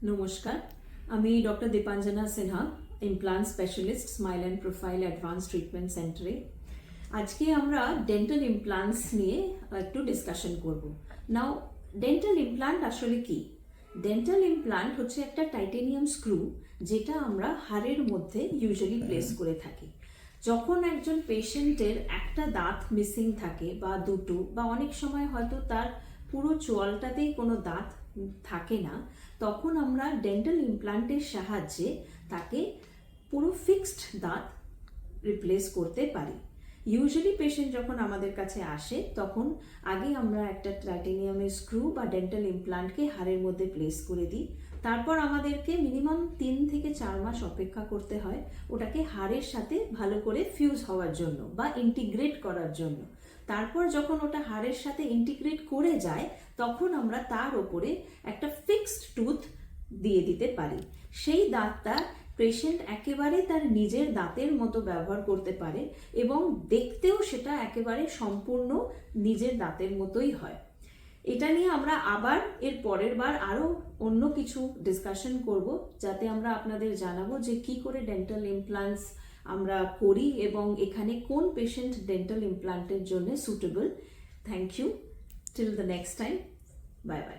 নমস্কার, আমি doctor Dipanjana Sinha, implant specialist, smile and profile advance treatment সেন্টারে। আজকে আমরা ডেন্টাল ইমপ্লান্টস নিয়ে একটু ডিসকাশন করব। নাও, ডেন্টাল ইমপ্লান্ট আসলে কি? ডেন্টাল ইমপ্লান্ট হচ্ছে একটা টাইটেনিয়াম স্ক্রু, যেটা আমরা হাড়ের মধ্যে ইউজুয়ালি প্লেস করে থাকি। যখন একজন পেশেন্টের একটা দাঁত মিসিং থাকে বা দুটো, বা অনেক সময় হয়তো তার পুরো চোয়ালটাতেই কোনো দাঁত থাকে না, তখন আমরা ডেন্টাল ইমপ্লান্টের সাহায্যে তাকে পুরো ফিক্সড দাঁত রিপ্লেস করতে পারি। ইউজুয়ালি পেশেন্ট যখন আমাদের কাছে আসে, তখন আগে আমরা একটা টাইটেনিয়ামের স্ক্রু বা ডেন্টাল ইমপ্লান্টকে হাড়ের মধ্যে প্লেস করে দিই। তারপর আমাদেরকে মিনিমাম 3 থেকে 4 মাস অপেক্ষা করতে হয় ওটাকে হাড়ের সাথে ভালো করে ফিউজ হওয়ার জন্য বা ইন্টিগ্রেট করার জন্য। তারপর যখন ওটা হাড়ের সাথে ইন্টিগ্রেট করে যায়, তখন আমরা তার ওপরে একটা ফিক্সড টুথ দিয়ে দিতে পারি। সেই দাঁতটা পেশেন্ট একেবারে তার নিজের দাঁতের মতো ব্যবহার করতে পারে এবং দেখতেও সেটা একেবারে সম্পূর্ণ নিজের দাঁতের মতোই হয়। এটা নিয়ে আমরা আবার এর পরের বার আরও অন্য কিছু ডিসকাশন করব, যাতে আমরা আপনাদের জানাবো যে কি করে ডেন্টাল ইমপ্লান্টস আমরা করি এবং এখানে কোন পেশেন্ট ডেন্টাল ইমপ্লান্টের জন্য suitable. Thank you. Till the next time, bye by.